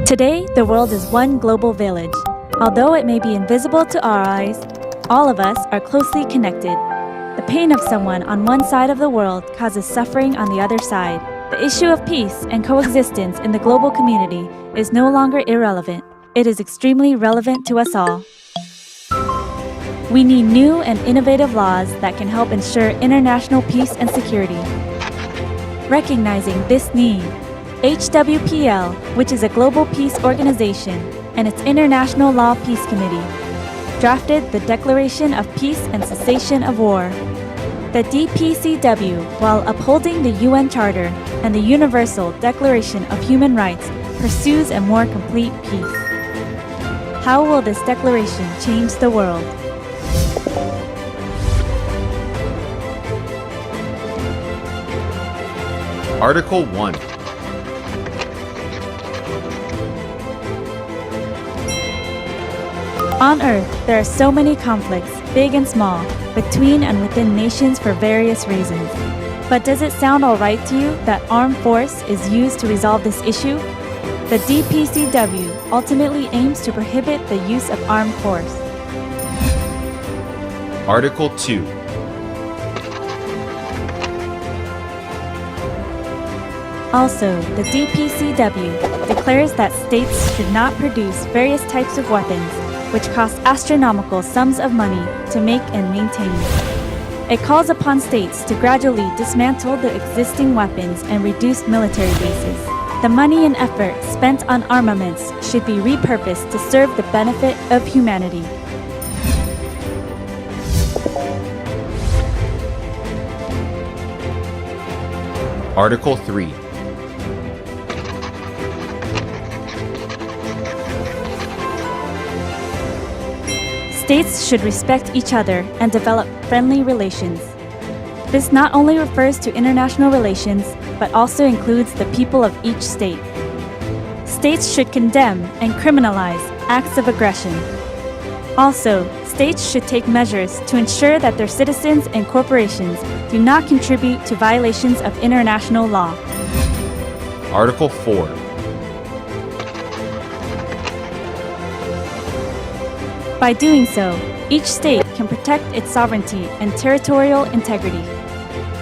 Today, the world is one global village. Although it may be invisible to our eyes, all of us are closely connected. The pain of someone on one side of the world causes suffering on the other side. The issue of peace and coexistence in the global community is no longer irrelevant. It is extremely relevant to us all. We need new and innovative laws that can help ensure international peace and security. Recognizing this need, HWPL, which is a global peace organization, and its International Law Peace Committee, drafted the Declaration of Peace and Cessation of War. The DPCW, while upholding the UN Charter and the Universal Declaration of Human Rights, pursues a more complete peace. How will this declaration change the world? Article 1. On Earth, there are so many conflicts, big and small, between and within nations for various reasons. But does it sound all right to you that armed force is used to resolve this issue? The DPCW ultimately aims to prohibit the use of armed force. Article 2. Also, the DPCW declares that states should not produce various types of weapons which cost astronomical sums of money to make and maintain. It calls upon states to gradually dismantle the existing weapons and reduce military bases. The money and effort spent on armaments should be repurposed to serve the benefit of humanity. Article 3. States should respect each other and develop friendly relations. This not only refers to international relations, but also includes the people of each state. States should condemn and criminalize acts of aggression. Also, states should take measures to ensure that their citizens and corporations do not contribute to violations of international law. Article 4. By doing so, each state can protect its sovereignty and territorial integrity.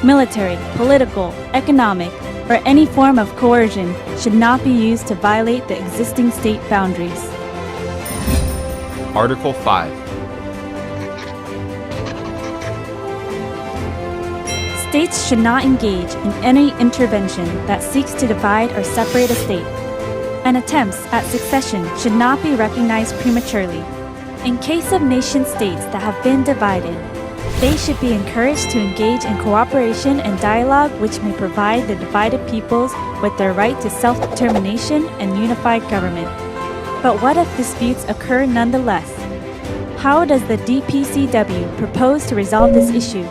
Military, political, economic, or any form of coercion should not be used to violate the existing state boundaries. Article 5. States should not engage in any intervention that seeks to divide or separate a state, and attempts at succession should not be recognized prematurely. In case of nation-states that have been divided, they should be encouraged to engage in cooperation and dialogue which may provide the divided peoples with their right to self-determination and unified government. But what if disputes occur nonetheless? How does the DPCW propose to resolve this issue?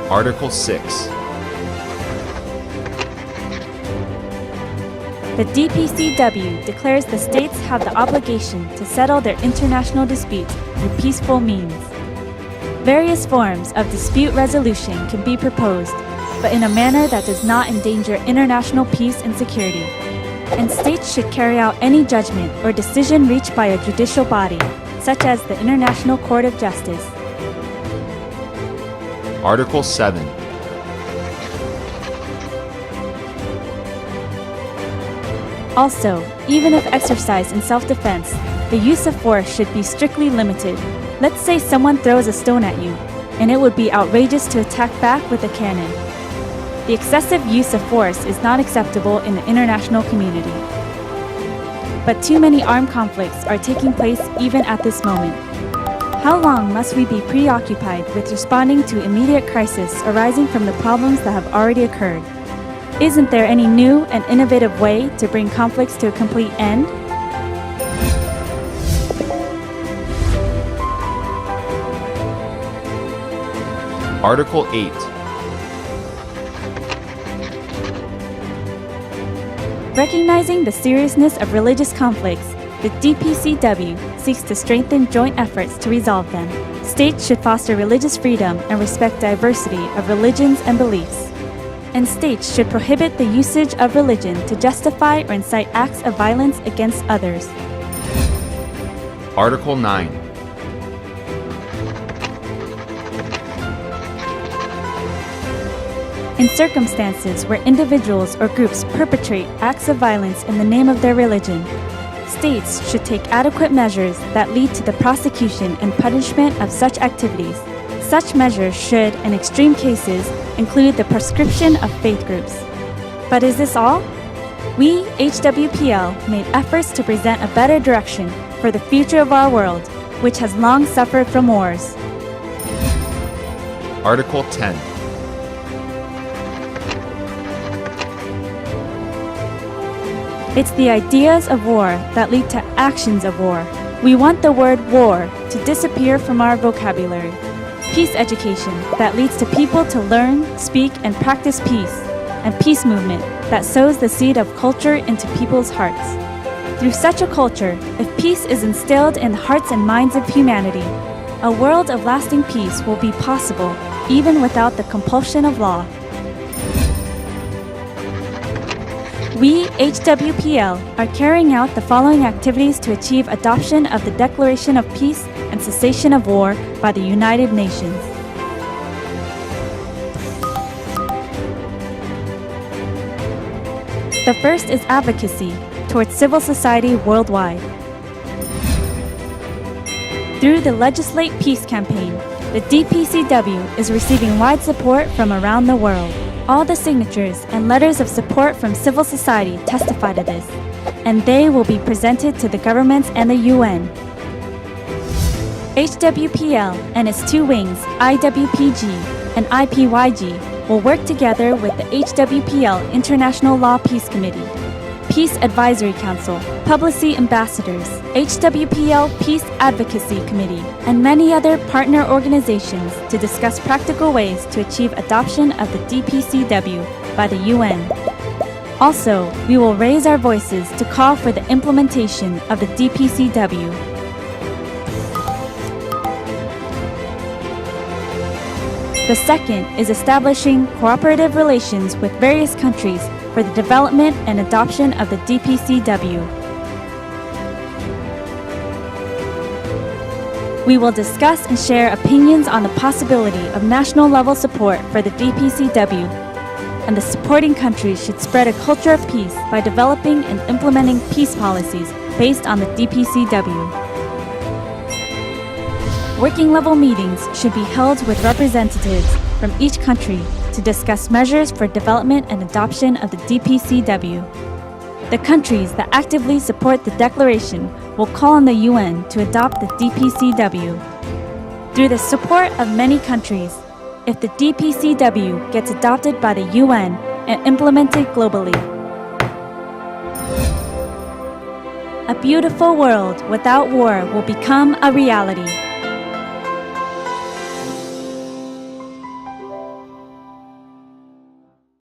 Article 6. The DPCW declares the states have the obligation to settle their international disputes through peaceful means. Various forms of dispute resolution can be proposed, but in a manner that does not endanger international peace and security. And states should carry out any judgment or decision reached by a judicial body, such as the International Court of Justice. Article 7. Also, even if exercised in self-defense, the use of force should be strictly limited. Let's say someone throws a stone at you, and it would be outrageous to attack back with a cannon. The excessive use of force is not acceptable in the international community. But too many armed conflicts are taking place even at this moment. How long must we be preoccupied with responding to immediate crises arising from the problems that have already occurred? Isn't there any new and innovative way to bring conflicts to a complete end? Article 8. Recognizing the seriousness of religious conflicts, the DPCW seeks to strengthen joint efforts to resolve them. States should foster religious freedom and respect diversity of religions and beliefs. And states should prohibit the usage of religion to justify or incite acts of violence against others. Article 9. In circumstances where individuals or groups perpetrate acts of violence in the name of their religion, states should take adequate measures that lead to the prosecution and punishment of such activities. Such measures should, in extreme cases, include the proscription of faith groups. But is this all? We, HWPL, made efforts to present a better direction for the future of our world, which has long suffered from wars. Article 10. It's the ideas of war that lead to actions of war. We want the word war to disappear from our vocabulary. Peace education that leads to people to learn, speak, and practice peace, and peace movement that sows the seed of culture into people's hearts. Through such a culture, if peace is instilled in the hearts and minds of humanity, a world of lasting peace will be possible even without the compulsion of law. We, HWPL, are carrying out the following activities to achieve adoption of the Declaration of Peace and Cessation of War by the United Nations. The first is advocacy towards civil society worldwide. Through the Legislate Peace campaign, the DPCW is receiving wide support from around the world. All the signatures and letters of support from civil society testify to this, and they will be presented to the governments and the UN. HWPL and its two wings, IWPG and IPYG, will work together with the HWPL International Law Peace Committee, Peace Advisory Council, Publicy Ambassadors, HWPL Peace Advocacy Committee, and many other partner organizations to discuss practical ways to achieve adoption of the DPCW by the UN. Also, we will raise our voices to call for the implementation of the DPCW. The second is establishing cooperative relations with various countries for the development and adoption of the DPCW. We will discuss and share opinions on the possibility of national level support for the DPCW, and the supporting countries should spread a culture of peace by developing and implementing peace policies based on the DPCW. Working level meetings should be held with representatives from each country to discuss measures for development and adoption of the DPCW. The countries that actively support the declaration will call on the UN to adopt the DPCW. Through the support of many countries, if the DPCW gets adopted by the UN and implemented globally, a beautiful world without war will become a reality.